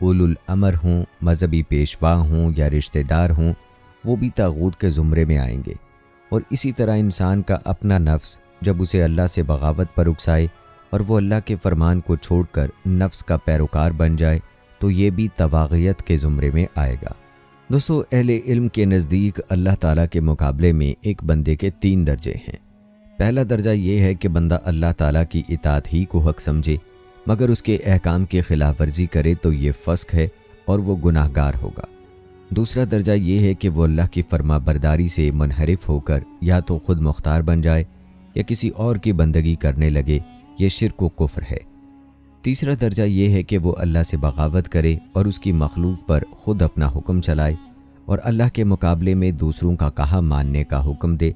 اولو الامر ہوں، مذہبی پیشوا ہوں یا رشتہ دار ہوں، وہ بھی طاغوت کے زمرے میں آئیں گے۔ اور اسی طرح انسان کا اپنا نفس جب اسے اللہ سے بغاوت پر اکسائے اور وہ اللہ کے فرمان کو چھوڑ کر نفس کا پیروکار بن جائے تو یہ بھی طواغیت کے زمرے میں آئے گا۔ دوستو، اہل علم کے نزدیک اللہ تعالیٰ کے مقابلے میں ایک بندے کے 3 درجے ہیں۔ پہلا درجہ یہ ہے کہ بندہ اللہ تعالیٰ کی اطاعت ہی کو حق سمجھے مگر اس کے احکام کی خلاف ورزی کرے تو یہ فسق ہے اور وہ گناہ گار ہوگا۔ دوسرا درجہ یہ ہے کہ وہ اللہ کی فرما برداری سے منحرف ہو کر یا تو خود مختار بن جائے یا کسی اور کی بندگی کرنے لگے، یہ شرک و کفر ہے۔ تیسرا درجہ یہ ہے کہ وہ اللہ سے بغاوت کرے اور اس کی مخلوق پر خود اپنا حکم چلائے اور اللہ کے مقابلے میں دوسروں کا کہا ماننے کا حکم دے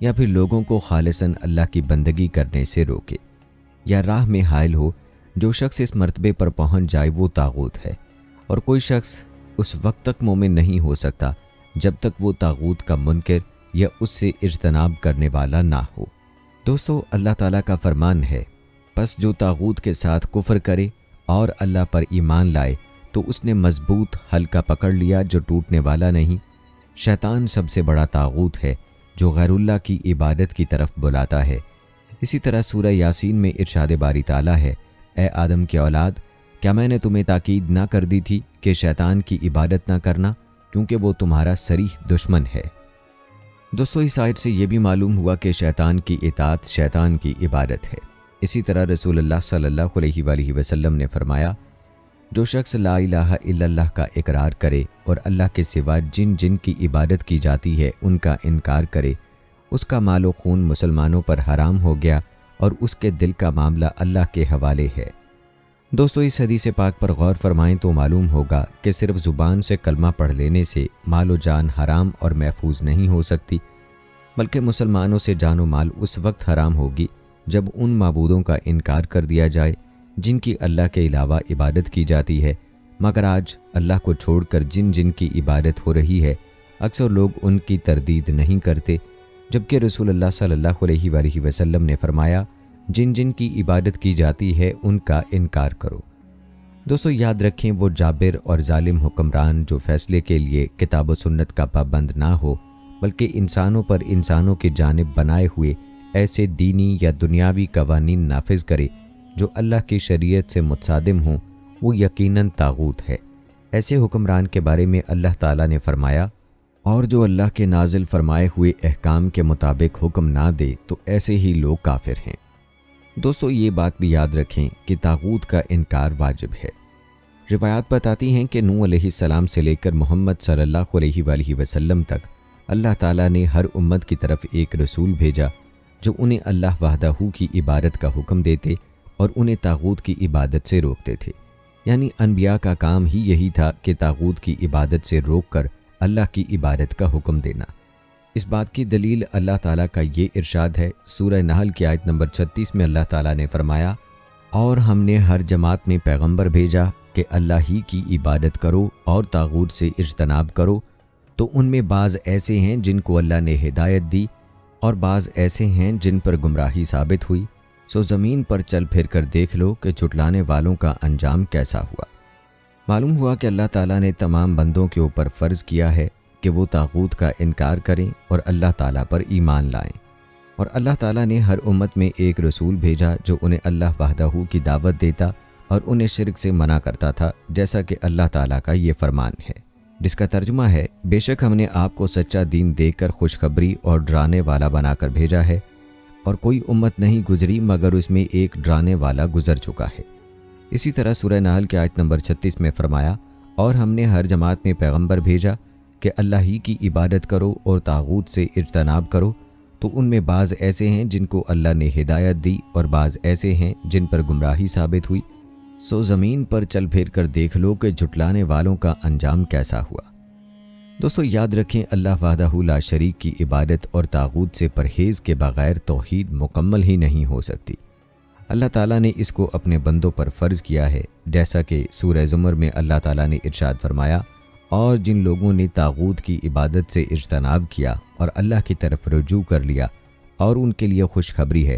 یا پھر لوگوں کو خالصاً اللہ کی بندگی کرنے سے روکے یا راہ میں حائل ہو۔ جو شخص اس مرتبے پر پہنچ جائے وہ طاغوت ہے، اور کوئی شخص اس وقت تک مومن نہیں ہو سکتا جب تک وہ طاغوت کا منکر یا اس سے اجتناب کرنے والا نہ ہو۔ دوستو، اللہ تعالیٰ کا فرمان ہے، پس جو طاغوت کے ساتھ کفر کرے اور اللہ پر ایمان لائے تو اس نے مضبوط حلقہ پکڑ لیا جو ٹوٹنے والا نہیں۔ شیطان سب سے بڑا طاغوت ہے جو غیر اللہ کی عبادت کی طرف بلاتا ہے۔ اسی طرح سورہ یاسین میں ارشاد باری تعالیٰ ہے، اے آدم کی اولاد، کیا میں نے تمہیں تاکید نہ کر دی تھی کہ شیطان کی عبادت نہ کرنا کیونکہ وہ تمہارا صریح دشمن ہے۔ دوستو، اس آیت سے یہ بھی معلوم ہوا کہ شیطان کی اطاعت شیطان کی عبادت ہے۔ اسی طرح رسول اللہ صلی اللہ علیہ وآلہ وسلم نے فرمایا، جو شخص لا الہ الا اللہ کا اقرار کرے اور اللہ کے سوا جن جن کی عبادت کی جاتی ہے ان کا انکار کرے، اس کا مال و خون مسلمانوں پر حرام ہو گیا اور اس کے دل کا معاملہ اللہ کے حوالے ہے۔ دوستو، اس حدیث پاک پر غور فرمائیں تو معلوم ہوگا کہ صرف زبان سے کلمہ پڑھ لینے سے مال و جان حرام اور محفوظ نہیں ہو سکتی، بلکہ مسلمانوں سے جان و مال اس وقت حرام ہوگی جب ان معبودوں کا انکار کر دیا جائے جن کی اللہ کے علاوہ عبادت کی جاتی ہے۔ مگر آج اللہ کو چھوڑ کر جن جن کی عبادت ہو رہی ہے اکثر لوگ ان کی تردید نہیں کرتے، جبکہ رسول اللہ صلی اللہ علیہ وآلہ وسلم نے فرمایا، جن جن کی عبادت کی جاتی ہے ان کا انکار کرو۔ دوستو، یاد رکھیں، وہ جابر اور ظالم حکمران جو فیصلے کے لیے کتاب و سنت کا پابند نہ ہو بلکہ انسانوں پر انسانوں کی جانب بنائے ہوئے ایسے دینی یا دنیاوی قوانین نافذ کرے جو اللہ کی شریعت سے متصادم ہوں، وہ یقیناً طاغوت ہے۔ ایسے حکمران کے بارے میں اللہ تعالیٰ نے فرمایا، اور جو اللہ کے نازل فرمائے ہوئے احکام کے مطابق حکم نہ دے تو ایسے ہی لوگ کافر ہیں۔ دوستو، یہ بات بھی یاد رکھیں کہ طاغوت کا انکار واجب ہے۔ روایات بتاتی ہیں کہ نوح علیہ السلام سے لے کر محمد صلی اللہ علیہ وآلہ وسلم تک اللہ تعالیٰ نے ہر امت کی طرف ایک رسول بھیجا جو انہیں اللہ وحدہ کی عبادت کا حکم دیتے اور انہیں طاغوت کی عبادت سے روکتے تھے۔ یعنی انبیاء کا کام ہی یہی تھا کہ طاغوت کی عبادت سے روک کر اللہ کی عبادت کا حکم دینا۔ اس بات کی دلیل اللہ تعالیٰ کا یہ ارشاد ہے، سورہ نحل کی آیت نمبر 36 میں اللہ تعالیٰ نے فرمایا، اور ہم نے ہر جماعت میں پیغمبر بھیجا کہ اللہ ہی کی عبادت کرو اور طاغوت سے اجتناب کرو، تو ان میں بعض ایسے ہیں جن کو اللہ نے ہدایت دی اور بعض ایسے ہیں جن پر گمراہی ثابت ہوئی، سو زمین پر چل پھر کر دیکھ لو کہ جھٹلانے والوں کا انجام کیسا ہوا۔ معلوم ہوا کہ اللہ تعالیٰ نے تمام بندوں کے اوپر فرض کیا ہے کہ وہ طاغوت کا انکار کریں اور اللہ تعالیٰ پر ایمان لائیں، اور اللہ تعالیٰ نے ہر امت میں ایک رسول بھیجا جو انہیں اللہ وحدہ کی دعوت دیتا اور انہیں شرک سے منع کرتا تھا، جیسا کہ اللہ تعالیٰ کا یہ فرمان ہے، جس کا ترجمہ ہے، بے شک ہم نے آپ کو سچا دین دے کر خوشخبری اور ڈرانے والا بنا کر بھیجا ہے، اور کوئی امت نہیں گزری مگر اس میں ایک ڈرانے والا گزر چکا ہے۔ اسی طرح سورہ نحل کی آیت نمبر 36 میں فرمایا، اور ہم نے ہر جماعت میں پیغمبر بھیجا کہ اللہ ہی کی عبادت کرو اور طاغوت سے اجتناب کرو، تو ان میں بعض ایسے ہیں جن کو اللہ نے ہدایت دی اور بعض ایسے ہیں جن پر گمراہی ثابت ہوئی، سو زمین پر چل پھر کر دیکھ لو کہ جھٹلانے والوں کا انجام کیسا ہوا۔ دوستو، یاد رکھیں، اللہ وحدہ لا شریک کی عبادت اور طاغوت سے پرہیز کے بغیر توحید مکمل ہی نہیں ہو سکتی۔ اللہ تعالیٰ نے اس کو اپنے بندوں پر فرض کیا ہے، جیسا کہ سورہ زمر میں اللہ تعالیٰ نے ارشاد فرمایا، اور جن لوگوں نے طاغوت کی عبادت سے اجتناب کیا اور اللہ کی طرف رجوع کر لیا اور ان کے لیے خوشخبری ہے،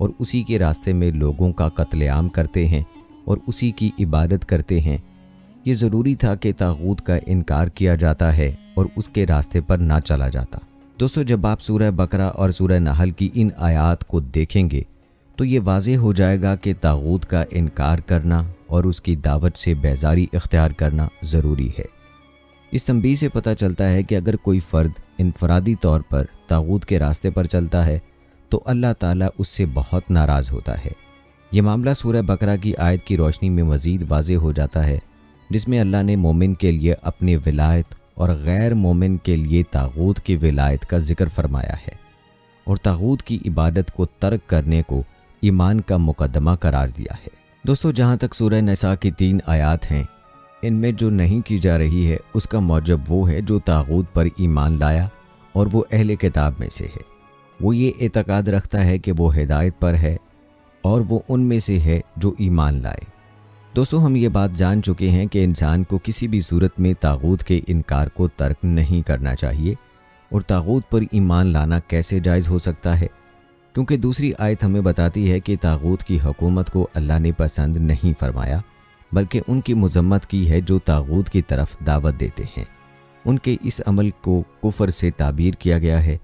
اور اسی کے راستے میں لوگوں کا قتل عام کرتے ہیں اور اسی کی عبادت کرتے ہیں، یہ ضروری تھا کہ طاغوت کا انکار کیا جاتا ہے اور اس کے راستے پر نہ چلا جاتا۔ دوستو، جب آپ سورہ بقرہ اور سورہ نحل کی ان آیات کو دیکھیں گے تو یہ واضح ہو جائے گا کہ طاغوت کا انکار کرنا اور اس کی دعوت سے بیزاری اختیار کرنا ضروری ہے۔ اس تنبیہ سے پتہ چلتا ہے کہ اگر کوئی فرد انفرادی طور پر طاغوت کے راستے پر چلتا ہے تو اللہ تعالیٰ اس سے بہت ناراض ہوتا ہے۔ یہ معاملہ سورہ بقرہ کی آیت کی روشنی میں مزید واضح ہو جاتا ہے، جس میں اللہ نے مومن کے لیے اپنی ولایت اور غیر مومن کے لیے طاغوت کی ولایت کا ذکر فرمایا ہے، اور طاغوت کی عبادت کو ترک کرنے کو ایمان کا مقدمہ قرار دیا ہے۔ دوستو، جہاں تک سورہ نساء کی 3 آیات ہیں، ان میں جو نہیں کی جا رہی ہے اس کا موجب وہ ہے جو طاغوت پر ایمان لایا اور وہ اہل کتاب میں سے ہے۔ وہ یہ اعتقاد رکھتا ہے کہ وہ ہدایت پر ہے اور وہ ان میں سے ہے جو ایمان لائے۔ دوستو، ہم یہ بات جان چکے ہیں کہ انسان کو کسی بھی صورت میں طاغوت کے انکار کو ترک نہیں کرنا چاہیے، اور طاغوت پر ایمان لانا کیسے جائز ہو سکتا ہے؟ کیونکہ دوسری آیت ہمیں بتاتی ہے کہ طاغوت کی حکومت کو اللہ نے پسند نہیں فرمایا، بلکہ ان کی مذمت کی ہے جو طاغوت کی طرف دعوت دیتے ہیں۔ ان کے اس عمل کو کفر سے تعبیر کیا گیا ہے۔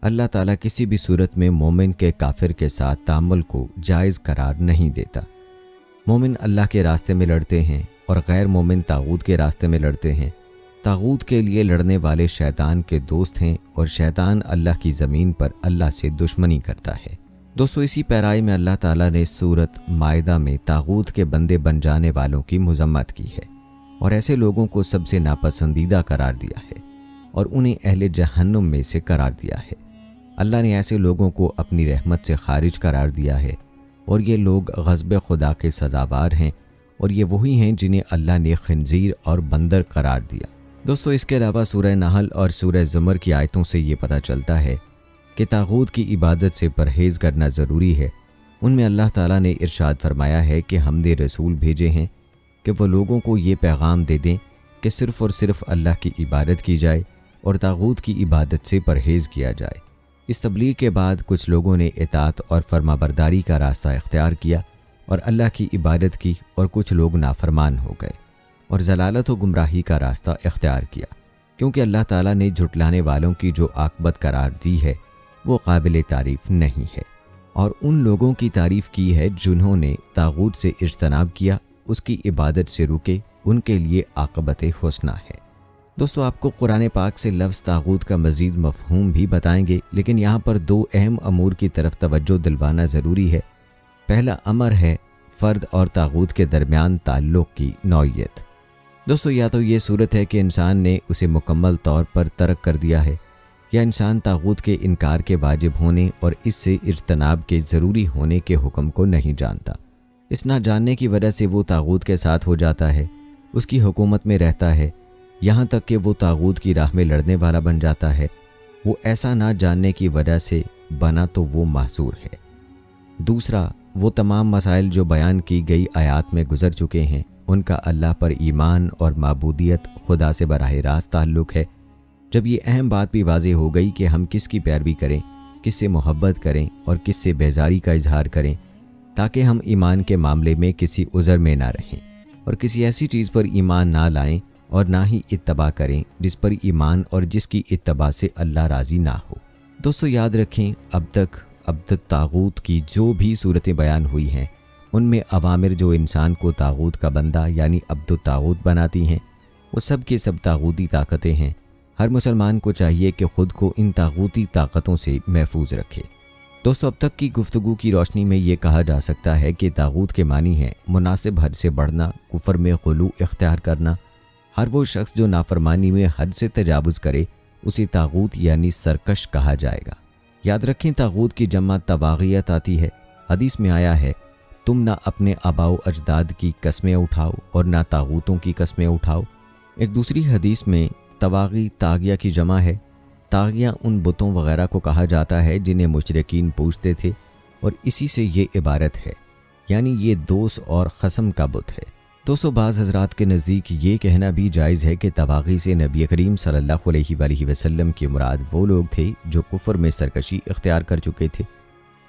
اللہ تعالیٰ کسی بھی صورت میں مومن کے کافر کے ساتھ تعامل کو جائز قرار نہیں دیتا۔ مومن اللہ کے راستے میں لڑتے ہیں اور غیر مومن طاغوت کے راستے میں لڑتے ہیں۔ طاغوت کے لیے لڑنے والے شیطان کے دوست ہیں، اور شیطان اللہ کی زمین پر اللہ سے دشمنی کرتا ہے۔ دوستو، اسی پیرائی میں اللہ تعالیٰ نے سورۃ مائدہ میں طاغوت کے بندے بن جانے والوں کی مذمت کی ہے، اور ایسے لوگوں کو سب سے ناپسندیدہ قرار دیا ہے اور انہیں اہل جہنم میں سے قرار دیا ہے۔ اللہ نے ایسے لوگوں کو اپنی رحمت سے خارج قرار دیا ہے، اور یہ لوگ غضب خدا کے سزاوار ہیں، اور یہ وہی ہیں جنہیں اللہ نے خنزیر اور بندر قرار دیا۔ دوستو، اس کے علاوہ سورہ نحل اور سورہ زمر کی آیتوں سے یہ پتہ چلتا ہے کہ طاغوت کی عبادت سے پرہیز کرنا ضروری ہے۔ ان میں اللہ تعالیٰ نے ارشاد فرمایا ہے کہ ہم نے رسول بھیجے ہیں کہ وہ لوگوں کو یہ پیغام دے دیں کہ صرف اور صرف اللہ کی عبادت کی جائے اور طاغوت کی عبادت سے پرہیز کیا جائے۔ اس تبلیغ کے بعد کچھ لوگوں نے اطاعت اور فرما برداری کا راستہ اختیار کیا اور اللہ کی عبادت کی، اور کچھ لوگ نافرمان ہو گئے اور ضلالت و گمراہی کا راستہ اختیار کیا، کیونکہ اللہ تعالیٰ نے جھٹلانے والوں کی جو عاقبت قرار دی ہے وہ قابل تعریف نہیں ہے، اور ان لوگوں کی تعریف کی ہے جنہوں نے طاغوت سے اجتناب کیا، اس کی عبادت سے رکے، ان کے لیے عاقبت حسنہ ہے۔ دوستو، آپ کو قرآن پاک سے لفظ طاغوت کا مزید مفہوم بھی بتائیں گے، لیکن یہاں پر 2 اہم امور کی طرف توجہ دلوانا ضروری ہے۔ پہلا امر ہے فرد اور طاغوت کے درمیان تعلق کی نوعیت۔ دوستو، یا تو یہ صورت ہے کہ انسان نے اسے مکمل طور پر ترک کر دیا ہے، یا انسان طاغوت کے انکار کے واجب ہونے اور اس سے اجتناب کے ضروری ہونے کے حکم کو نہیں جانتا۔ اس نہ جاننے کی وجہ سے وہ طاغوت کے ساتھ ہو جاتا ہے، اس کی حکومت میں رہتا ہے، یہاں تک کہ وہ طاغوت کی راہ میں لڑنے والا بن جاتا ہے۔ وہ ایسا نہ جاننے کی وجہ سے بنا تو وہ معذور ہے۔ دوسرا، وہ تمام مسائل جو بیان کی گئی آیات میں گزر چکے ہیں، ان کا اللہ پر ایمان اور معبودیت خدا سے براہ راست تعلق ہے۔ جب یہ اہم بات بھی واضح ہو گئی کہ ہم کس کی پیروی کریں، کس سے محبت کریں اور کس سے بیزاری کا اظہار کریں، تاکہ ہم ایمان کے معاملے میں کسی عذر میں نہ رہیں اور کسی ایسی چیز پر ایمان نہ لائیں اور نہ ہی اتباع کریں جس پر ایمان اور جس کی اتباع سے اللہ راضی نہ ہو۔ دوستو، یاد رکھیں، اب تک عبد الطاغوت کی جو بھی صورتیں بیان ہوئی ہیں، ان میں اوامر جو انسان کو طاغوت کا بندہ یعنی عبد الطاغوت بناتی ہیں، وہ سب کے سب طاغوتی طاقتیں ہیں۔ ہر مسلمان کو چاہیے کہ خود کو ان طاغوتی طاقتوں سے محفوظ رکھے۔ دوستو، اب تک کی گفتگو کی روشنی میں یہ کہا جا سکتا ہے کہ طاغوت کے معنی ہے مناسب حد سے بڑھنا، کفر میں غلو اختیار کرنا۔ ہر وہ شخص جو نافرمانی میں حد سے تجاوز کرے اسے طاغوت یعنی سرکش کہا جائے گا۔ یاد رکھیں، طاغوت کی جمع طواغیت آتی ہے۔ حدیث میں آیا ہے، تم نہ اپنے آباء و اجداد کی قسمیں اٹھاؤ اور نہ طاغوتوں کی قسمیں اٹھاؤ۔ ایک دوسری حدیث میں طواغی طاغیہ کی جمع ہے۔ طاغیہ ان بتوں وغیرہ کو کہا جاتا ہے جنہیں مشرکین پوجتے تھے، اور اسی سے یہ عبارت ہے، یعنی یہ دوست اور خصم کا بت ہے۔ دوستو، بعض حضرات کے نزدیک یہ کہنا بھی جائز ہے کہ طواغی سے نبی کریم صلی اللہ علیہ وآلہ وسلم کی مراد وہ لوگ تھے جو کفر میں سرکشی اختیار کر چکے تھے،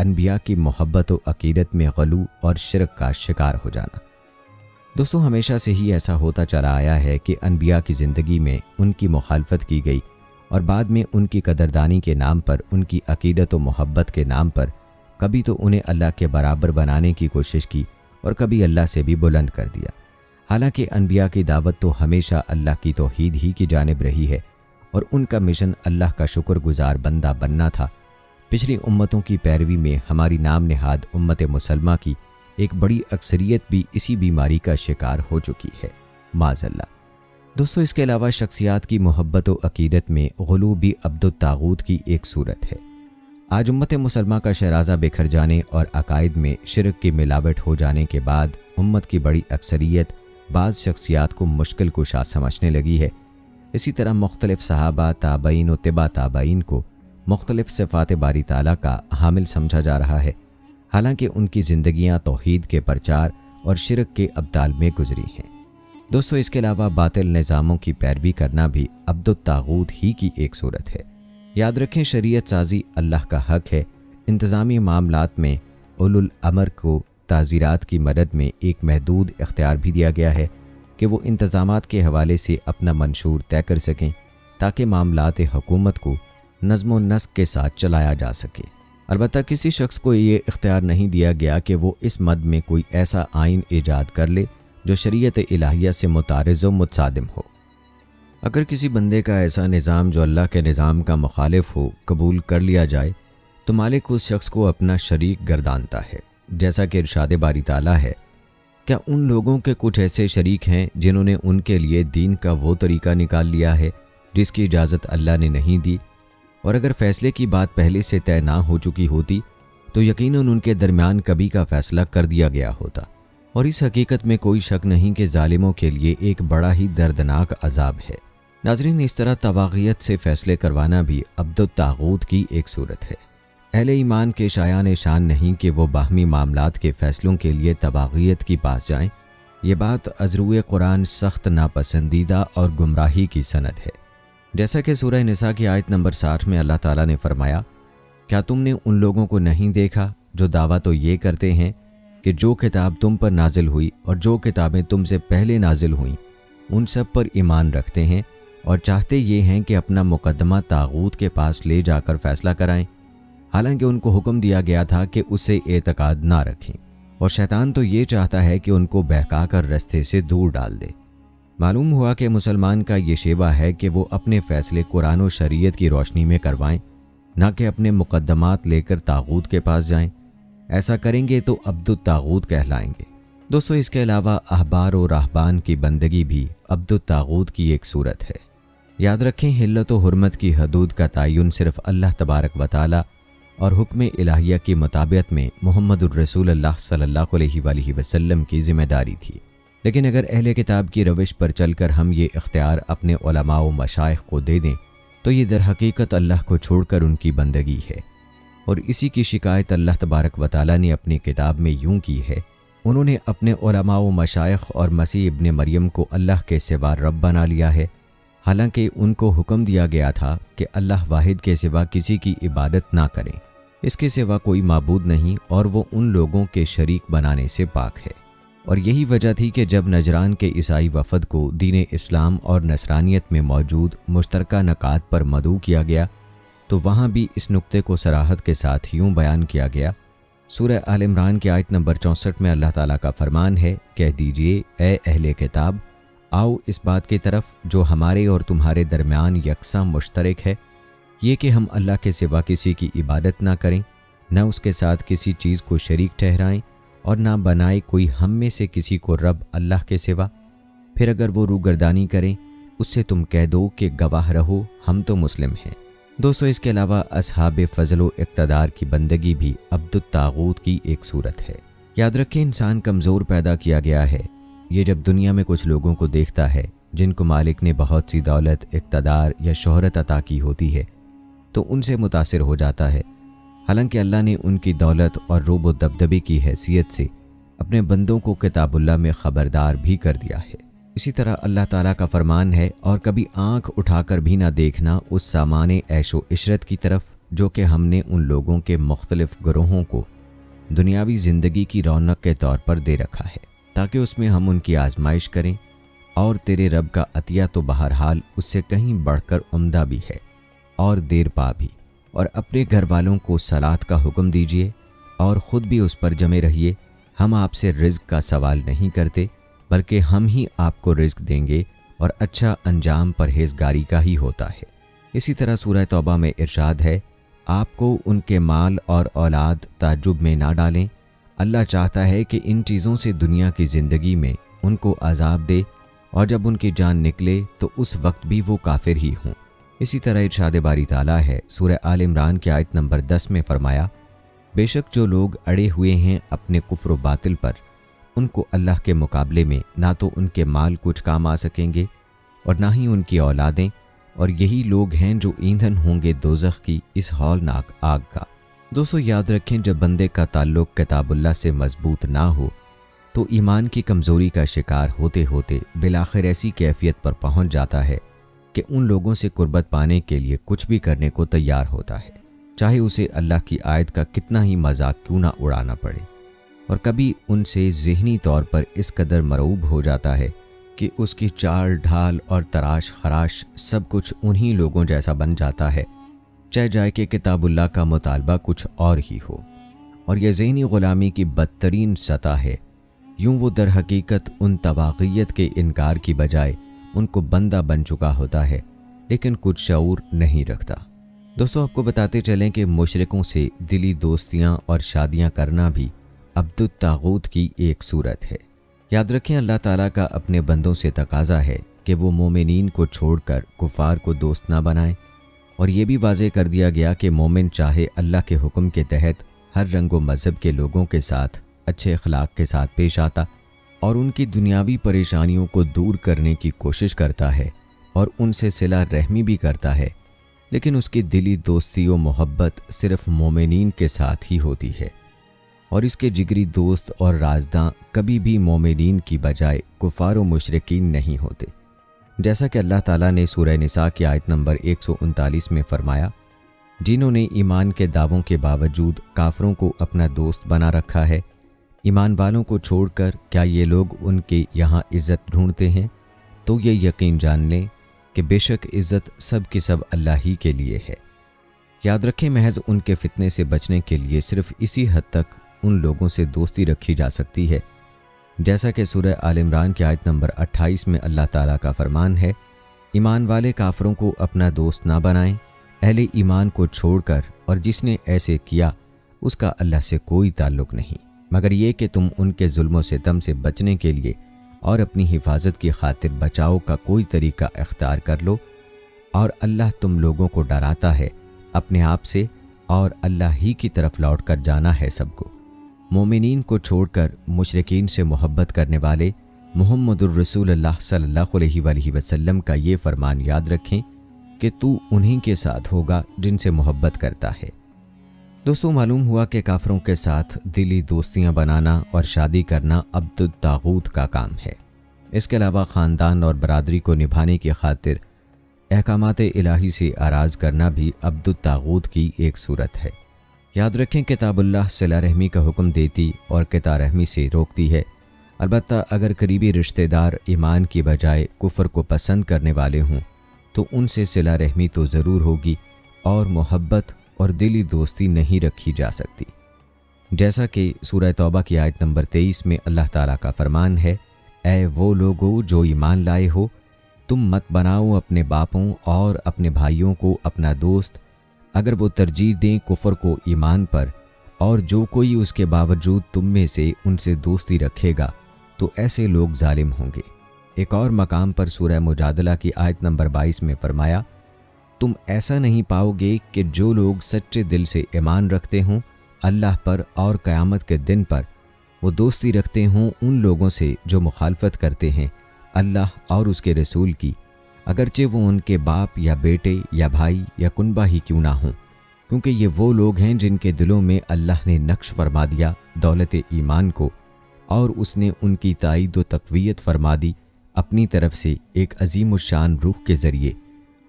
انبیاء کی محبت و عقیدت میں غلو اور شرک کا شکار ہو جانا۔ دوستو ہمیشہ سے ہی ایسا ہوتا چلا آیا ہے کہ انبیاء کی زندگی میں ان کی مخالفت کی گئی اور بعد میں ان کی قدردانی کے نام پر، ان کی عقیدت و محبت کے نام پر کبھی تو انہیں اللہ کے برابر بنانے کی کوشش کی اور کبھی اللہ سے بھی بلند کر دیا۔ حالانکہ انبیاء کی دعوت تو ہمیشہ اللہ کی توحید ہی کی جانب رہی ہے اور ان کا مشن اللہ کا شکر گزار بندہ بننا تھا۔ پچھلی امتوں کی پیروی میں ہماری نام نہاد امت مسلمہ کی ایک بڑی اکثریت بھی اسی بیماری کا شکار ہو چکی ہے، معاذ اللہ۔ دوستو اس کے علاوہ شخصیات کی محبت و عقیدت میں غلو بھی عبد الطاغوت کی ایک صورت ہے۔ آج امت مسلمہ کا شیرازہ بکھر جانے اور عقائد میں شرک کی ملاوٹ ہو جانے کے بعد امت کی بڑی اکثریت بعض شخصیات کو مشکل کشا سمجھنے لگی ہے۔ اسی طرح مختلف صحابہ، تابعین و تبع تابعین کو مختلف صفات باری تعالیٰ کا حامل سمجھا جا رہا ہے، حالانکہ ان کی زندگیاں توحید کے پرچار اور شرک کے ابدال میں گزری ہیں۔ دوستو اس کے علاوہ باطل نظاموں کی پیروی کرنا بھی عبد الطاغوت ہی کی ایک صورت ہے۔ یاد رکھیں شریعت سازی اللہ کا حق ہے۔ انتظامی معاملات میں اولو الامر کو تعزیرات کی مدد میں ایک محدود اختیار بھی دیا گیا ہے کہ وہ انتظامات کے حوالے سے اپنا منشور طے کر سکیں تاکہ معاملات حکومت کو نظم و نسق کے ساتھ چلایا جا سکے۔ البتہ کسی شخص کو یہ اختیار نہیں دیا گیا کہ وہ اس مد میں کوئی ایسا آئین ایجاد کر لے جو شریعت الہیہ سے متعارض و متصادم ہو۔ اگر کسی بندے کا ایسا نظام جو اللہ کے نظام کا مخالف ہو قبول کر لیا جائے تو مالک اس شخص کو اپنا شریک گردانتا ہے، جیسا کہ ارشاد باری تعالیٰ ہے، کیا ان لوگوں کے کچھ ایسے شریک ہیں جنہوں نے ان کے لیے دین کا وہ طریقہ نکال لیا ہے جس کی اجازت اللہ نے نہیں دی، اور اگر فیصلے کی بات پہلے سے طے نہ ہو چکی ہوتی تو یقیناً ان کے درمیان کبھی کا فیصلہ کر دیا گیا ہوتا۔ اور اس حقیقت میں کوئی شک نہیں کہ ظالموں کے لیے ایک بڑا ہی دردناک عذاب ہے۔ ناظرین اس طرح طواغیت سے فیصلے کروانا بھی عبد الطاغوت کی ایک صورت ہے۔ اہل ایمان کے شایان شان نہیں کہ وہ باہمی معاملات کے فیصلوں کے لیے طواغیت کی پاس جائیں۔ یہ بات از روئے قرآن سخت ناپسندیدہ اور گمراہی کی سند ہے۔ جیسا کہ سورہ نساء کی آیت نمبر 60 میں اللہ تعالیٰ نے فرمایا، کیا تم نے ان لوگوں کو نہیں دیکھا جو دعویٰ تو یہ کرتے ہیں کہ جو کتاب تم پر نازل ہوئی اور جو کتابیں تم سے پہلے نازل ہوئیں ان سب پر ایمان رکھتے ہیں اور چاہتے یہ ہیں کہ اپنا مقدمہ طاغوت کے پاس لے جا کر فیصلہ کرائیں، حالانکہ ان کو حکم دیا گیا تھا کہ اسے اعتقاد نہ رکھیں، اور شیطان تو یہ چاہتا ہے کہ ان کو بہکا کر رستے سے دور ڈال دے۔ معلوم ہوا کہ مسلمان کا یہ شیوہ ہے کہ وہ اپنے فیصلے قرآن و شریعت کی روشنی میں کروائیں، نہ کہ اپنے مقدمات لے کر طاغوت کے پاس جائیں۔ ایسا کریں گے تو عبد الطاغوت کہلائیں گے۔ دوستو اس کے علاوہ احبار و راہبان کی بندگی بھی عبد الطاغوت کی ایک صورت ہے۔ یاد رکھیں حلت و حرمت کی حدود کا تعین صرف اللہ تبارک و تعالی اور حکم الہیہ کی مطابقت میں محمد الرسول اللہ صلی اللہ علیہ وآلہ وسلم کی ذمہ داری تھی، لیکن اگر اہل کتاب کی روش پر چل کر ہم یہ اختیار اپنے علماء و مشائخ کو دے دیں تو یہ در حقیقت اللہ کو چھوڑ کر ان کی بندگی ہے، اور اسی کی شکایت اللہ تبارک و تعالی نے اپنی کتاب میں یوں کی ہے، انہوں نے اپنے علماء و مشائخ اور مسیح ابن مریم کو اللہ کے سوا رب بنا لیا ہے، حالانکہ ان کو حکم دیا گیا تھا کہ اللہ واحد کے سوا کسی کی عبادت نہ کریں، اس کے سوا کوئی معبود نہیں اور وہ ان لوگوں کے شریک بنانے سے پاک ہے۔ اور یہی وجہ تھی کہ جب نجران کے عیسائی وفد کو دین اسلام اور نصرانیت میں موجود مشترکہ نکات پر مدعو کیا گیا تو وہاں بھی اس نقطے کو صراحت کے ساتھ یوں بیان کیا گیا۔ سورہ آل عمران کی آیت نمبر 64 میں اللہ تعالیٰ کا فرمان ہے، کہہ دیجئے اے اہل کتاب، آؤ اس بات کی طرف جو ہمارے اور تمہارے درمیان یکساں مشترک ہے، یہ کہ ہم اللہ کے سوا کسی کی عبادت نہ کریں، نہ اس کے ساتھ کسی چیز کو شریک ٹھہرائیں اور نہ بنائے کوئی ہم میں سے کسی کو رب اللہ کے سوا۔ پھر اگر وہ روگردانی کریں اس سے تم کہہ دو کہ گواہ رہو ہم تو مسلم ہیں۔ دوستو اس کے علاوہ اصحاب فضل و اقتدار کی بندگی بھی عبد الطاغوت کی ایک صورت ہے۔ یاد رکھیں انسان کمزور پیدا کیا گیا ہے، یہ جب دنیا میں کچھ لوگوں کو دیکھتا ہے جن کو مالک نے بہت سی دولت، اقتدار یا شہرت عطا کی ہوتی ہے تو ان سے متاثر ہو جاتا ہے، حالانکہ اللہ نے ان کی دولت اور روب و دبدبے کی حیثیت سے اپنے بندوں کو کتاب اللہ میں خبردار بھی کر دیا ہے۔ اسی طرح اللہ تعالیٰ کا فرمان ہے، اور کبھی آنکھ اٹھا کر بھی نہ دیکھنا اس سامان عیش و عشرت کی طرف جو کہ ہم نے ان لوگوں کے مختلف گروہوں کو دنیاوی زندگی کی رونق کے طور پر دے رکھا ہے تاکہ اس میں ہم ان کی آزمائش کریں، اور تیرے رب کا عطیہ تو بہرحال اس سے کہیں بڑھ کر عمدہ بھی ہے اور دیر پا بھی۔ اور اپنے گھر والوں کو صلاۃ کا حکم دیجیے اور خود بھی اس پر جمے رہیے۔ ہم آپ سے رزق کا سوال نہیں کرتے بلکہ ہم ہی آپ کو رزق دیں گے، اور اچھا انجام پرہیزگاری کا ہی ہوتا ہے۔ اسی طرح سورہ توبہ میں ارشاد ہے، آپ کو ان کے مال اور اولاد تعجب میں نہ ڈالیں، اللہ چاہتا ہے کہ ان چیزوں سے دنیا کی زندگی میں ان کو عذاب دے، اور جب ان کی جان نکلے تو اس وقت بھی وہ کافر ہی ہوں۔ اسی طرح ارشاد باری تعالیٰ ہے سورہ آل عمران کی آیت نمبر 10 میں فرمایا، بے شک جو لوگ اڑے ہوئے ہیں اپنے کفر و باطل پر، ان کو اللہ کے مقابلے میں نہ تو ان کے مال کچھ کام آ سکیں گے اور نہ ہی ان کی اولادیں، اور یہی لوگ ہیں جو ایندھن ہوں گے دوزخ کی اس ہولناک آگ کا۔ دوستو یاد رکھیں، جب بندے کا تعلق کتاب اللہ سے مضبوط نہ ہو تو ایمان کی کمزوری کا شکار ہوتے ہوتے بالآخر ایسی کیفیت پر پہنچ جاتا ہے کہ ان لوگوں سے قربت پانے کے لیے کچھ بھی کرنے کو تیار ہوتا ہے، چاہے اسے اللہ کی آیت کا کتنا ہی مذاق کیوں نہ اڑانا پڑے، اور کبھی ان سے ذہنی طور پر اس قدر مرعوب ہو جاتا ہے کہ اس کی چال ڈھال اور تراش خراش سب کچھ انہی لوگوں جیسا بن جاتا ہے، چاہے جائے کہ کتاب اللہ کا مطالبہ کچھ اور ہی ہو۔ اور یہ ذہنی غلامی کی بدترین سطح ہے۔ یوں وہ در حقیقت ان طواغیت کے انکار کی بجائے ان کو بندہ بن چکا ہوتا ہے، لیکن کچھ شعور نہیں رکھتا۔ دوستو آپ کو بتاتے چلیں کہ مشرکوں سے دلی دوستیاں اور شادیاں کرنا بھی عبد الطاغوت کی ایک صورت ہے۔ یاد رکھیں، اللہ تعالیٰ کا اپنے بندوں سے تقاضا ہے کہ وہ مومنین کو چھوڑ کر کفار کو دوست نہ بنائیں، اور یہ بھی واضح کر دیا گیا کہ مومن چاہے اللہ کے حکم کے تحت ہر رنگ و مذہب کے لوگوں کے ساتھ اچھے اخلاق کے ساتھ پیش آتا اور ان کی دنیاوی پریشانیوں کو دور کرنے کی کوشش کرتا ہے اور ان سے صلہ رحمی بھی کرتا ہے، لیکن اس کی دلی دوستی و محبت صرف مومنین کے ساتھ ہی ہوتی ہے، اور اس کے جگری دوست اور رازداں کبھی بھی مومنین کی بجائے کفار و مشرکین نہیں ہوتے۔ جیسا کہ اللہ تعالیٰ نے سورہ نساء کی آیت نمبر 139 میں فرمایا، جنہوں نے ایمان کے دعووں کے باوجود کافروں کو اپنا دوست بنا رکھا ہے، ایمان والوں کو چھوڑ کر کیا یہ لوگ ان کے یہاں عزت ڈھونڈتے ہیں؟ تو یہ یقین جان لیں کہ بے شک عزت سب کی سب اللہ ہی کے لیے ہے۔ یاد رکھیں، محض ان کے فتنے سے بچنے کے لیے صرف اسی حد تک ان لوگوں سے دوستی رکھی جا سکتی ہے، جیسا کہ سورہ آل عمران کی آیت نمبر 28 میں اللہ تعالیٰ کا فرمان ہے، ایمان والے کافروں کو اپنا دوست نہ بنائیں، اہل ایمان کو چھوڑ کر، اور جس نے ایسے کیا اس کا اللہ سے کوئی تعلق نہیں، مگر یہ کہ تم ان کے ظلم و ستم سے بچنے کے لیے اور اپنی حفاظت کی خاطر بچاؤ کا کوئی طریقہ اختیار کر لو، اور اللہ تم لوگوں کو ڈراتا ہے اپنے آپ سے، اور اللہ ہی کی طرف لوٹ کر جانا ہے سب کو۔ مومنین کو چھوڑ کر مشرکین سے محبت کرنے والے محمد الرسول اللہ صلی اللہ علیہ وآلہ وسلم کا یہ فرمان یاد رکھیں کہ تو انہی کے ساتھ ہوگا جن سے محبت کرتا ہے۔ دوستو معلوم ہوا کہ کافروں کے ساتھ دلی دوستیاں بنانا اور شادی کرنا عبد الطاغوت کا کام ہے۔ اس کے علاوہ خاندان اور برادری کو نبھانے کی خاطر احکامات الہی سے اراض کرنا بھی عبد الطاغوت کی ایک صورت ہے۔ یاد رکھیں، کتاب اللہ صلہ رحمی کا حکم دیتی اور قطع رحمی سے روکتی ہے، البتہ اگر قریبی رشتہ دار ایمان کی بجائے کفر کو پسند کرنے والے ہوں تو ان سے صلہ رحمی تو ضرور ہوگی، اور محبت اور دلی دوستی نہیں رکھی جا سکتی، جیسا کہ سورہ توبہ کی آیت نمبر 23 میں اللہ تعالیٰ کا فرمان ہے، اے وہ لوگو جو ایمان لائے ہو، تم مت بناؤ اپنے باپوں اور اپنے بھائیوں کو اپنا دوست اگر وہ ترجیح دیں کفر کو ایمان پر، اور جو کوئی اس کے باوجود تم میں سے ان سے دوستی رکھے گا تو ایسے لوگ ظالم ہوں گے۔ ایک اور مقام پر سورہ مجادلہ کی آیت نمبر 22 میں فرمایا، تم ایسا نہیں پاؤ گے کہ جو لوگ سچے دل سے ایمان رکھتے ہوں اللہ پر اور قیامت کے دن پر، وہ دوستی رکھتے ہوں ان لوگوں سے جو مخالفت کرتے ہیں اللہ اور اس کے رسول کی، اگرچہ وہ ان کے باپ یا بیٹے یا بھائی یا کنبہ ہی کیوں نہ ہوں، کیونکہ یہ وہ لوگ ہیں جن کے دلوں میں اللہ نے نقش فرما دیا دولت ایمان کو، اور اس نے ان کی تائید و تقویت فرما دی اپنی طرف سے ایک عظیم الشان روح کے ذریعے،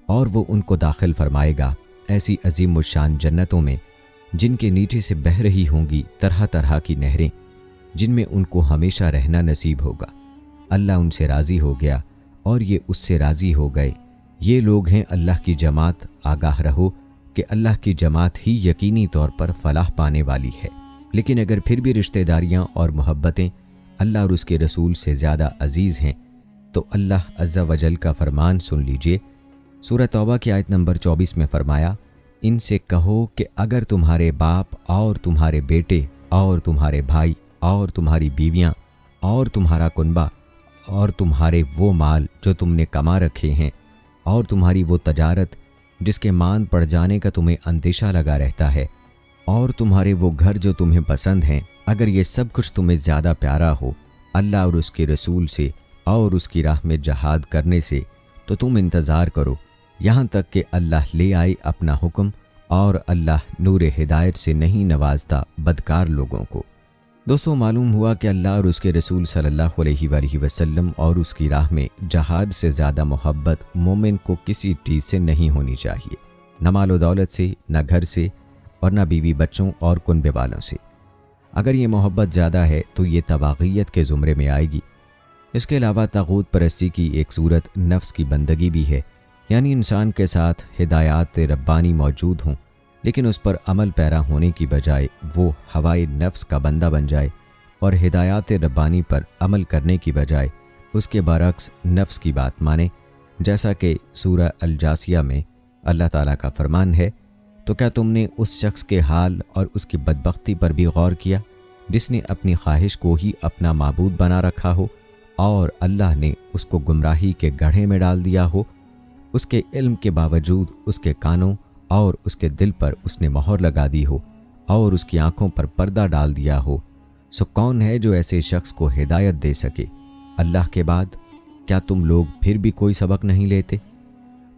اور وہ ان کو داخل فرمائے گا ایسی عظیم الشان جنتوں میں جن کے نیچے سے بہہ رہی ہوں گی طرح طرح کی نہریں، جن میں ان کو ہمیشہ رہنا نصیب ہوگا۔ اللہ ان سے راضی ہو گیا اور یہ اس سے راضی ہو گئے۔ یہ لوگ ہیں اللہ کی جماعت، آگاہ رہو کہ اللہ کی جماعت ہی یقینی طور پر فلاح پانے والی ہے۔ لیکن اگر پھر بھی رشتہ داریاں اور محبتیں اللہ اور اس کے رسول سے زیادہ عزیز ہیں تو اللہ عز و جل کا فرمان سن لیجئے۔ سورہ توبہ کی آیت نمبر 24 میں فرمایا، ان سے کہو کہ اگر تمہارے باپ اور تمہارے بیٹے اور تمہارے بھائی اور تمہاری بیویاں اور تمہارا کنبہ اور تمہارے وہ مال جو تم نے کما رکھے ہیں اور تمہاری وہ تجارت جس کے مان پڑ جانے کا تمہیں اندیشہ لگا رہتا ہے اور تمہارے وہ گھر جو تمہیں پسند ہیں، اگر یہ سب کچھ تمہیں زیادہ پیارا ہو اللہ اور اس کے رسول سے اور اس کی راہ میں جہاد کرنے سے، تو تم انتظار کرو یہاں تک کہ اللہ لے آئے اپنا حکم، اور اللہ نور ہدایت سے نہیں نوازتا بدکار لوگوں کو۔ دوستو، معلوم ہوا کہ اللہ اور اس کے رسول صلی اللہ علیہ وآلہ وسلم اور اس کی راہ میں جہاد سے زیادہ محبت مومن کو کسی چیز سے نہیں ہونی چاہیے، نہ مال و دولت سے، نہ گھر سے، اور نہ بیوی بچوں اور کنبے والوں سے۔ اگر یہ محبت زیادہ ہے تو یہ طواغیت کے زمرے میں آئے گی۔ اس کے علاوہ طاغوت پرستی کی ایک صورت نفس کی بندگی بھی ہے، یعنی انسان کے ساتھ ہدایات ربانی موجود ہوں لیکن اس پر عمل پیرا ہونے کی بجائے وہ ہوائے نفس کا بندہ بن جائے اور ہدایات ربانی پر عمل کرنے کی بجائے اس کے برعکس نفس کی بات مانے، جیسا کہ سورہ الجاسیہ میں اللہ تعالیٰ کا فرمان ہے، تو کیا تم نے اس شخص کے حال اور اس کی بدبختی پر بھی غور کیا جس نے اپنی خواہش کو ہی اپنا معبود بنا رکھا ہو اور اللہ نے اس کو گمراہی کے گڑھے میں ڈال دیا ہو؟ اس کے علم کے باوجود اس کے کانوں اور اس کے دل پر اس نے مہر لگا دی ہو اور اس کی آنکھوں پر پردہ ڈال دیا ہو، سو کون ہے جو ایسے شخص کو ہدایت دے سکے؟ اللہ کے بعد کیا تم لوگ پھر بھی کوئی سبق نہیں لیتے؟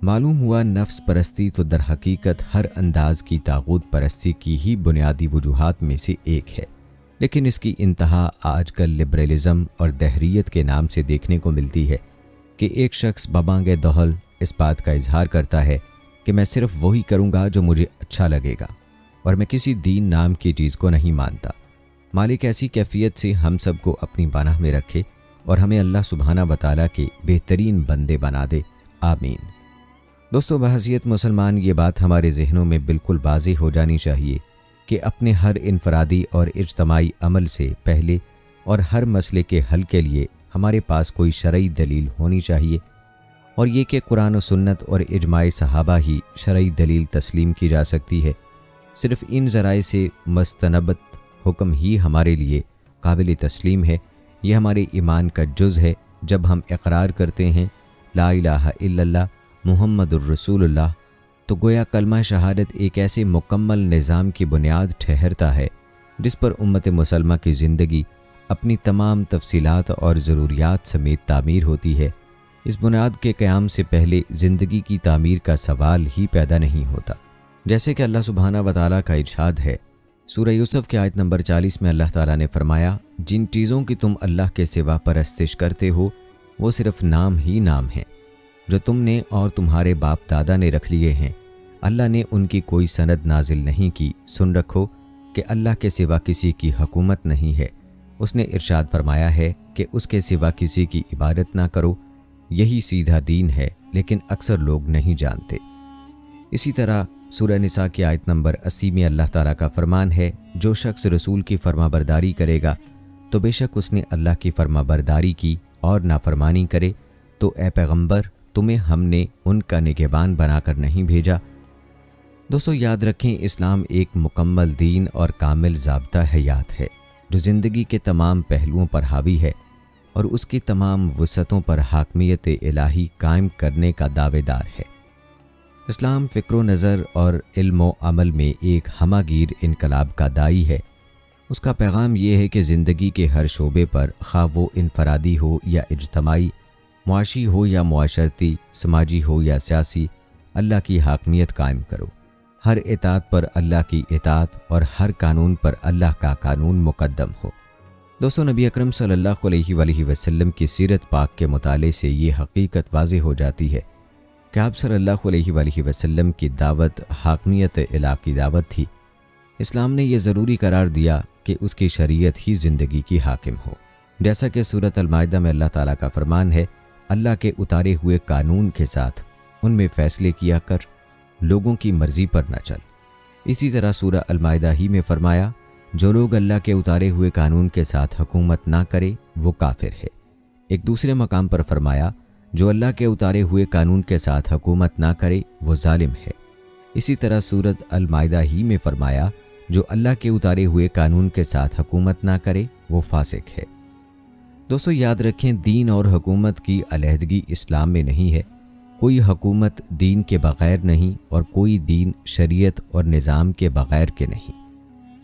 معلوم ہوا نفس پرستی تو در حقیقت ہر انداز کی طاغوت پرستی کی ہی بنیادی وجوہات میں سے ایک ہے، لیکن اس کی انتہا آج کل لبرلزم اور دہریت کے نام سے دیکھنے کو ملتی ہے کہ ایک شخص ببانگ دہل اس بات کا اظہار کرتا ہے کہ میں صرف وہی کروں گا جو مجھے اچھا لگے گا اور میں کسی دین نام کی چیز کو نہیں مانتا۔ مالک ایسی کیفیت سے ہم سب کو اپنی پناہ میں رکھے اور ہمیں اللہ سبحانہ وتعالیٰ کے بہترین بندے بنا دے، آمین۔ دوستو، بحیثیت مسلمان یہ بات ہمارے ذہنوں میں بالکل واضح ہو جانی چاہیے کہ اپنے ہر انفرادی اور اجتماعی عمل سے پہلے اور ہر مسئلے کے حل کے لیے ہمارے پاس کوئی شرعی دلیل ہونی چاہیے، اور یہ کہ قرآن و سنت اور اجماع صحابہ ہی شرعی دلیل تسلیم کی جا سکتی ہے۔ صرف ان ذرائع سے مستنبت حکم ہی ہمارے لیے قابل تسلیم ہے۔ یہ ہمارے ایمان کا جز ہے۔ جب ہم اقرار کرتے ہیں لا الہ الا اللہ محمد الرسول اللہ، تو گویا کلمہ شہادت ایک ایسے مکمل نظام کی بنیاد ٹھہرتا ہے جس پر امت مسلمہ کی زندگی اپنی تمام تفصیلات اور ضروریات سمیت تعمیر ہوتی ہے۔ اس بنیاد کے قیام سے پہلے زندگی کی تعمیر کا سوال ہی پیدا نہیں ہوتا، جیسے کہ اللہ سبحانہ وتعالیٰ کا ارشاد ہے سورہ یوسف کی آیت نمبر 40 میں اللہ تعالیٰ نے فرمایا، جن چیزوں کی تم اللہ کے سوا پرستش کرتے ہو وہ صرف نام ہی نام ہیں جو تم نے اور تمہارے باپ دادا نے رکھ لیے ہیں، اللہ نے ان کی کوئی سند نازل نہیں کی۔ سن رکھو کہ اللہ کے سوا کسی کی حکومت نہیں ہے۔ اس نے ارشاد فرمایا ہے کہ اس کے سوا کسی کی عبادت نہ کرو، یہی سیدھا دین ہے، لیکن اکثر لوگ نہیں جانتے۔ اسی طرح سورہ نساء کی آیت نمبر 80 میں اللہ تعالیٰ کا فرمان ہے، جو شخص رسول کی فرما برداری کرے گا تو بے شک اس نے اللہ کی فرما برداری کی، اور نافرمانی کرے تو اے پیغمبر تمہیں ہم نے ان کا نگہبان بنا کر نہیں بھیجا۔ دوستو، یاد رکھیں، اسلام ایک مکمل دین اور کامل ضابطہ حیات ہے جو زندگی کے تمام پہلوؤں پر حاوی ہے اور اس کی تمام وسعتوں پر حاکمیت الہی قائم کرنے کا دعوے دار ہے۔ اسلام فکر و نظر اور علم و عمل میں ایک ہمہ گیر انقلاب کا داعی ہے۔ اس کا پیغام یہ ہے کہ زندگی کے ہر شعبے پر، خواہ وہ انفرادی ہو یا اجتماعی، معاشی ہو یا معاشرتی، سماجی ہو یا سیاسی، اللہ کی حاکمیت قائم کرو۔ ہر اطاعت پر اللہ کی اطاعت اور ہر قانون پر اللہ کا قانون مقدم ہو۔ دوستو، نبی اکرم صلی اللہ علیہ وآلہ وسلم کی سیرت پاک کے مطالعے سے یہ حقیقت واضح ہو جاتی ہے کہ آپ صلی اللہ علیہ وآلہ وسلم کی دعوت حاکمیت الہ کی دعوت تھی، اسلام نے یہ ضروری قرار دیا کہ اس کی شریعت ہی زندگی کی حاکم ہو، جیسا کہ سورۃ المائدہ میں اللہ تعالیٰ کا فرمان ہے، اللہ کے اتارے ہوئے قانون کے ساتھ ان میں فیصلے کیا کر، لوگوں کی مرضی پر نہ چل۔ اسی طرح سورہ المائدہ ہی میں فرمایا، جو لوگ اللہ کے اتارے ہوئے قانون کے ساتھ حکومت نہ کرے وہ کافر ہے۔ ایک دوسرے مقام پر فرمایا، جو اللہ کے اتارے ہوئے قانون کے ساتھ حکومت نہ کرے وہ ظالم ہے۔ اسی طرح سورۃ المائدہ ہی میں فرمایا، جو اللہ کے اتارے ہوئے قانون کے ساتھ حکومت نہ کرے وہ فاسق ہے۔ دوستو یاد رکھیں، دین اور حکومت کی علیحدگی اسلام میں نہیں ہے۔ کوئی حکومت دین کے بغیر نہیں اور کوئی دین شریعت اور نظام کے بغیر کے نہیں۔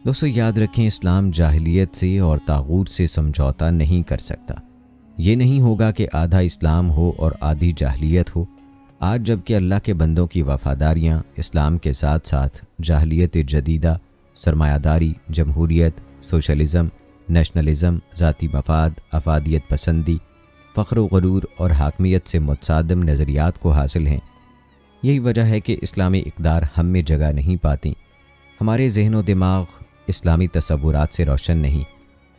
دوستو یاد رکھیں، اسلام جاہلیت سے اور طاغوت سے سمجھوتا نہیں کر سکتا۔ یہ نہیں ہوگا کہ آدھا اسلام ہو اور آدھی جاہلیت ہو۔ آج جب کہ اللہ کے بندوں کی وفاداریاں اسلام کے ساتھ ساتھ جاہلیت جدیدہ، سرمایہ داری، جمہوریت، سوشلزم، نیشنلزم، ذاتی مفاد، افادیت پسندی، فخر و غرور اور حاکمیت سے متصادم نظریات کو حاصل ہیں، یہی وجہ ہے کہ اسلامی اقدار ہم میں جگہ نہیں پاتی۔ ہمارے ذہن و دماغ اسلامی تصورات سے روشن نہیں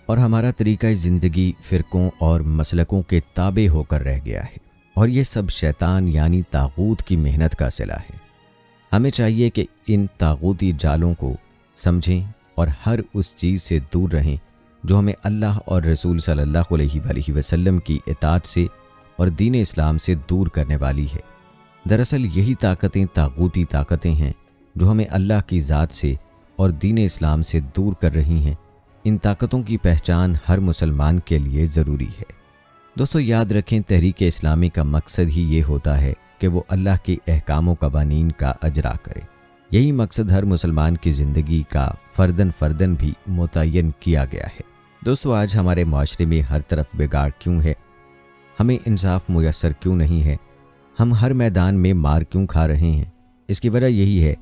اور ہمارا طریقہ زندگی فرقوں اور مسلکوں کے تابع ہو کر رہ گیا ہے، اور یہ سب شیطان یعنی طاغوت کی محنت کا صلہ ہے۔ ہمیں چاہیے کہ ان طاغوتی جالوں کو سمجھیں اور ہر اس چیز سے دور رہیں جو ہمیں اللہ اور رسول صلی اللہ علیہ وآلہ وسلم کی اطاعت سے اور دین اسلام سے دور کرنے والی ہے۔ دراصل یہی طاقتیں طاغوتی طاقتیں ہیں جو ہمیں اللہ کی ذات سے اور دین اسلام سے دور کر رہی ہیں۔ ان طاقتوں کی پہچان ہر مسلمان کے لیے ضروری ہے۔ دوستو یاد رکھیں، تحریک اسلامی کا مقصد ہی یہ ہوتا ہے کہ وہ اللہ کے احکام و قوانین کا اجرا کرے۔ یہی مقصد ہر مسلمان کی زندگی کا فرداً بھی متعین کیا گیا ہے۔ دوستو آج ہمارے معاشرے میں ہر طرف بگاڑ کیوں ہے؟ ہمیں انصاف میسر کیوں نہیں ہے؟ ہم ہر میدان میں مار کیوں کھا رہے ہیں؟ اس کی وجہ یہی ہے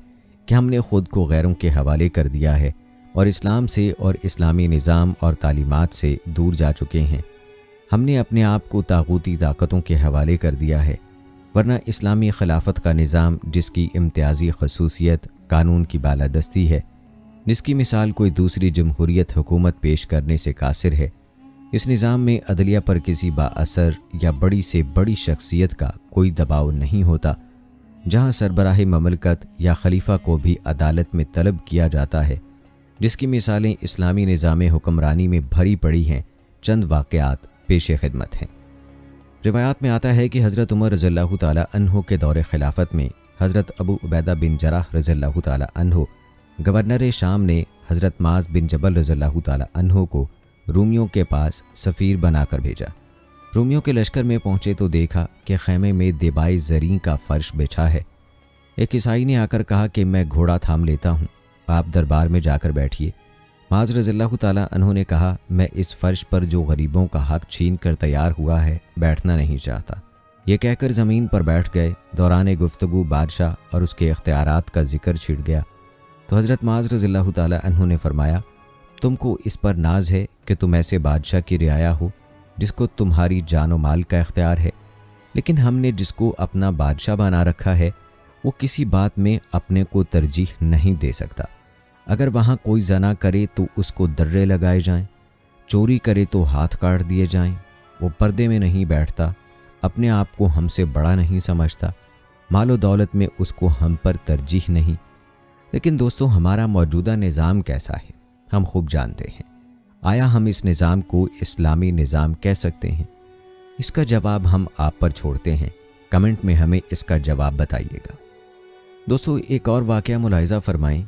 کہ ہم نے خود کو غیروں کے حوالے کر دیا ہے اور اسلام سے اور اسلامی نظام اور تعلیمات سے دور جا چکے ہیں۔ ہم نے اپنے آپ کو طاغوتی طاقتوں کے حوالے کر دیا ہے، ورنہ اسلامی خلافت کا نظام جس کی امتیازی خصوصیت قانون کی بالادستی ہے، جس کی مثال کوئی دوسری جمہوریت حکومت پیش کرنے سے قاصر ہے، اس نظام میں عدلیہ پر کسی با اثر یا بڑی سے بڑی شخصیت کا کوئی دباؤ نہیں ہوتا، جہاں سربراہ مملکت یا خلیفہ کو بھی عدالت میں طلب کیا جاتا ہے، جس کی مثالیں اسلامی نظام حکمرانی میں بھری پڑی ہیں۔ چند واقعات پیش خدمت ہیں۔ روایات میں آتا ہے کہ حضرت عمر رضی اللہ تعالیٰ عنہ کے دور خلافت میں حضرت ابو عبیدہ بن جراح رضی اللہ تعالیٰ عنہ گورنر شام نے حضرت معاذ بن جبل رضی اللہ تعالیٰ عنہ کو رومیوں کے پاس سفیر بنا کر بھیجا۔ رومیوں کے لشکر میں پہنچے تو دیکھا کہ خیمے میں دیبائے زریں کا فرش بچھا ہے۔ ایک عیسائی نے آ کر کہا کہ میں گھوڑا تھام لیتا ہوں، آپ دربار میں جا کر بیٹھیے۔ معاذ رضی اللہ تعالیٰ عنہ نے کہا، میں اس فرش پر جو غریبوں کا حق چھین کر تیار ہوا ہے بیٹھنا نہیں چاہتا۔ یہ کہہ کر زمین پر بیٹھ گئے۔ دوران گفتگو بادشاہ اور اس کے اختیارات کا ذکر چھڑ گیا تو حضرت معاذ رضی اللہ تعالیٰ عنہ نے فرمایا، تم کو اس پر ناز ہے کہ تم ایسے بادشاہ کی رعایا ہو جس کو تمہاری جان و مال کا اختیار ہے، لیکن ہم نے جس کو اپنا بادشاہ بنا رکھا ہے وہ کسی بات میں اپنے کو ترجیح نہیں دے سکتا۔ اگر وہاں کوئی زنا کرے تو اس کو درے لگائے جائیں، چوری کرے تو ہاتھ کاٹ دیے جائیں، وہ پردے میں نہیں بیٹھتا، اپنے آپ کو ہم سے بڑا نہیں سمجھتا، مال و دولت میں اس کو ہم پر ترجیح نہیں۔ لیکن دوستو، ہمارا موجودہ نظام کیسا ہے ہم خوب جانتے ہیں۔ آیا ہم اس نظام کو اسلامی نظام کہہ سکتے ہیں؟ اس کا جواب ہم آپ پر چھوڑتے ہیں، کمنٹ میں ہمیں اس کا جواب بتائیے گا۔ دوستو ایک اور واقعہ ملاحظہ فرمائیں۔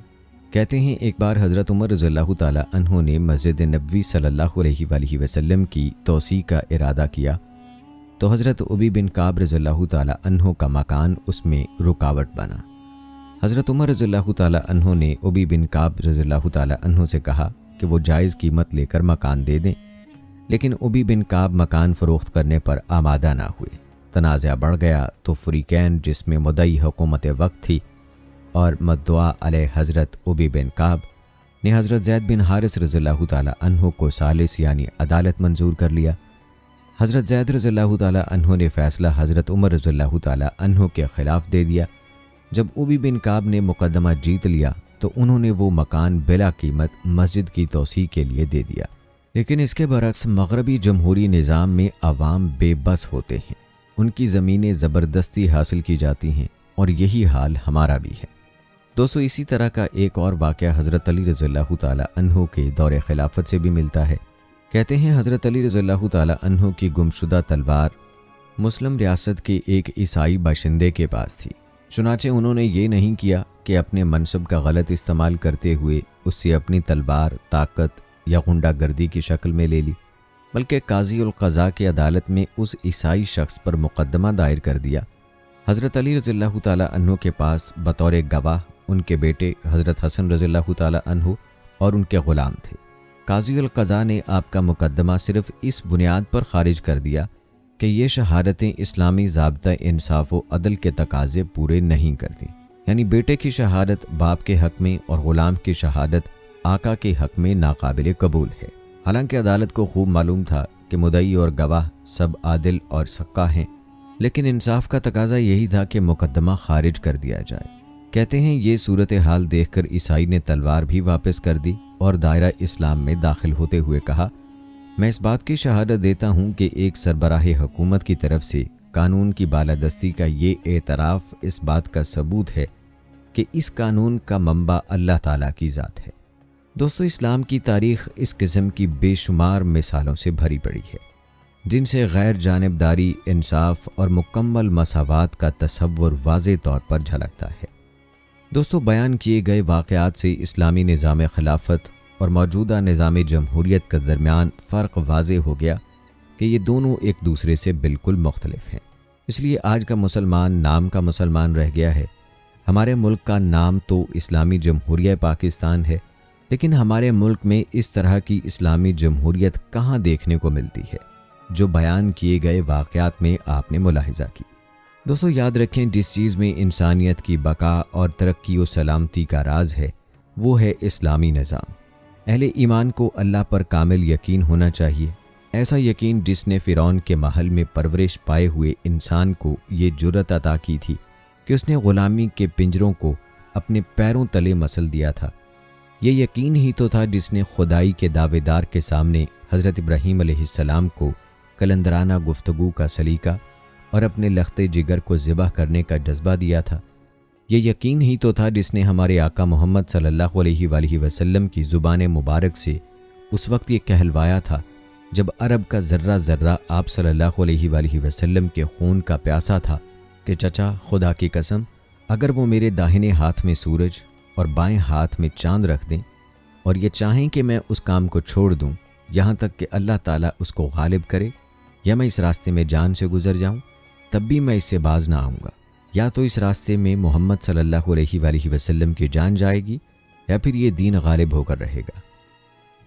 کہتے ہیں ایک بار حضرت عمر رضی اللہ تعالیٰ عنہ نے مسجد نبوی صلی اللہ علیہ وآلہ وسلم کی توسیع کا ارادہ کیا تو حضرت ابی بن کعب رضی اللہ تعالیٰ عنہ کا مکان اس میں رکاوٹ بنا۔ حضرت عمر رضی اللہ تعالیٰ عنہ نے ابی بن کعب رضی اللہ تعالیٰ عنہ سے کہا کہ وہ جائز قیمت لے کر مکان دے دیں، لیکن ابی بن کعب مکان فروخت کرنے پر آمادہ نہ ہوئے۔ تنازع بڑھ گیا تو فریقین، جس میں مدعی حکومت وقت تھی اور مدعا علیہ حضرت ابی بن کعب، نے حضرت زید بن حارث رضی اللہ تعالیٰ عنہ کو ثالث یعنی عدالت منظور کر لیا۔ حضرت زید رضی اللہ تعالیٰ عنہ نے فیصلہ حضرت عمر رضی اللہ تعالیٰ عنہ کے خلاف دے دیا۔ جب ابی بن کعب نے مقدمہ جیت لیا تو انہوں نے وہ مکان بلا قیمت مسجد کی توسیع کے لیے دے دیا، لیکن اس کے برعکس مغربی جمہوری نظام میں عوام بے بس ہوتے ہیں، ان کی زمینیں زبردستی حاصل کی جاتی ہیں، اور یہی حال ہمارا بھی ہے۔ دوستو، اسی طرح کا ایک اور واقعہ حضرت علی رضی اللہ تعالیٰ عنہ کے دور خلافت سے بھی ملتا ہے۔ کہتے ہیں حضرت علی رضی اللہ تعالیٰ عنہ کی گمشدہ تلوار مسلم ریاست کے ایک عیسائی باشندے کے پاس تھی، چنانچہ انہوں نے یہ نہیں کیا کہ اپنے منصب کا غلط استعمال کرتے ہوئے اس سے اپنی تلوار طاقت یا غنڈہ گردی کی شکل میں لے لی، بلکہ قاضی القضاء کی عدالت میں اس عیسائی شخص پر مقدمہ دائر کر دیا۔ حضرت علی رضی اللہ تعالیٰ عنہ کے پاس بطور گواہ ان کے بیٹے حضرت حسن رضی اللہ تعالیٰ عنہ اور ان کے غلام تھے۔ قاضی القضاء نے آپ کا مقدمہ صرف اس بنیاد پر خارج کر دیا کہ یہ شہادتیں اسلامی ضابطہ انصاف و عدل کے تقاضے پورے نہیں کرتی، یعنی بیٹے کی شہادت باپ کے حق میں اور غلام کی شہادت آقا کے حق میں ناقابل قبول ہے۔ حالانکہ عدالت کو خوب معلوم تھا کہ مدعی اور گواہ سب عادل اور سقہ ہیں، لیکن انصاف کا تقاضا یہی تھا کہ مقدمہ خارج کر دیا جائے۔ کہتے ہیں یہ صورتحال دیکھ کر عیسائی نے تلوار بھی واپس کر دی اور دائرہ اسلام میں داخل ہوتے ہوئے کہا، میں اس بات کی شہادت دیتا ہوں کہ ایک سربراہ حکومت کی طرف سے قانون کی بالادستی کا یہ اعتراف اس بات کا ثبوت ہے کہ اس قانون کا منبع اللہ تعالیٰ کی ذات ہے۔ دوستو، اسلام کی تاریخ اس قسم کی بے شمار مثالوں سے بھری پڑی ہے، جن سے غیر جانبداری، انصاف اور مکمل مساوات کا تصور واضح طور پر جھلکتا ہے۔ دوستو، بیان کیے گئے واقعات سے اسلامی نظام خلافت اور موجودہ نظام جمہوریت کے درمیان فرق واضح ہو گیا کہ یہ دونوں ایک دوسرے سے بالکل مختلف ہیں۔ اس لیے آج کا مسلمان نام کا مسلمان رہ گیا ہے۔ ہمارے ملک کا نام تو اسلامی جمہوریہ پاکستان ہے، لیکن ہمارے ملک میں اس طرح کی اسلامی جمہوریت کہاں دیکھنے کو ملتی ہے جو بیان کیے گئے واقعات میں آپ نے ملاحظہ کی۔ دوستو، یاد رکھیں، جس چیز میں انسانیت کی بقا اور ترقی و سلامتی کا راز ہے وہ ہے اسلامی نظام۔ اہل ایمان کو اللہ پر کامل یقین ہونا چاہیے، ایسا یقین جس نے فرعون کے محل میں پرورش پائے ہوئے انسان کو یہ جرأت عطا کی تھی کہ اس نے غلامی کے پنجروں کو اپنے پیروں تلے مسل دیا تھا۔ یہ یقین ہی تو تھا جس نے خدائی کے دعوے دار کے سامنے حضرت ابراہیم علیہ السلام کو کلندرانہ گفتگو کا سلیقہ اور اپنے لخت جگر کو ذبح کرنے کا جذبہ دیا تھا۔ یہ یقین ہی تو تھا جس نے ہمارے آقا محمد صلی اللہ علیہ وآلہ وسلم کی زبان مبارک سے اس وقت یہ کہلوایا تھا جب عرب کا ذرہ ذرہ آپ صلی اللہ علیہ وآلہ وسلم کے خون کا پیاسا تھا کہ چچا، خدا کی قسم، اگر وہ میرے داہنے ہاتھ میں سورج اور بائیں ہاتھ میں چاند رکھ دیں اور یہ چاہیں کہ میں اس کام کو چھوڑ دوں یہاں تک کہ اللہ تعالیٰ اس کو غالب کرے، یا میں اس راستے میں جان سے گزر جاؤں، تب بھی میں اس سے باز نہ آؤں گا۔ یا تو اس راستے میں محمد صلی اللہ علیہ وآلہ وسلم کی جان جائے گی یا پھر یہ دین غالب ہو کر رہے گا۔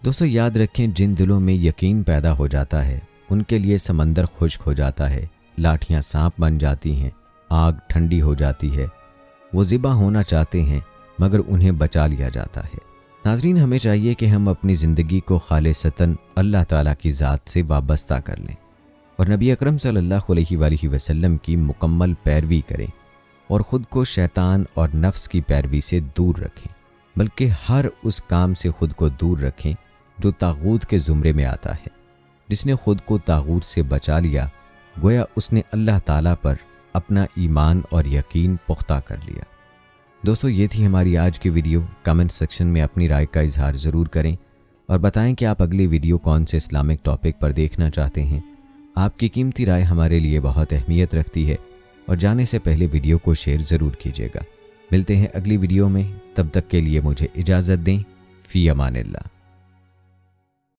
دوستو، یاد رکھیں، جن دلوں میں یقین پیدا ہو جاتا ہے ان کے لیے سمندر خشک ہو جاتا ہے، لاٹھیاں سانپ بن جاتی ہیں، آگ ٹھنڈی ہو جاتی ہے۔ وہ ذبح ہونا چاہتے ہیں مگر انہیں بچا لیا جاتا ہے۔ ناظرین، ہمیں چاہیے کہ ہم اپنی زندگی کو خالصتاً اللہ تعالیٰ کی ذات سے وابستہ کر لیں اور نبی اکرم صلی اللہ علیہ وآلہ وسلم کی مکمل پیروی کریں، اور خود کو شیطان اور نفس کی پیروی سے دور رکھیں، بلکہ ہر اس کام سے خود کو دور رکھیں جو طاغوت کے زمرے میں آتا ہے۔ جس نے خود کو طاغوت سے بچا لیا، گویا اس نے اللہ تعالیٰ پر اپنا ایمان اور یقین پختہ کر لیا۔ دوستو، یہ تھی ہماری آج کی ویڈیو۔ کمنٹ سیکشن میں اپنی رائے کا اظہار ضرور کریں اور بتائیں کہ آپ اگلی ویڈیو کون سے اسلامک ٹاپک پر دیکھنا چاہتے ہیں۔ آپ کی قیمتی رائے ہمارے لیے بہت اہمیت رکھتی ہے، اور جانے سے پہلے ویڈیو کو شیئر ضرور کیجیے گا۔ ملتے ہیں اگلی ویڈیو میں، تب تک کے لیے مجھے اجازت دیں۔ فی امان اللہ۔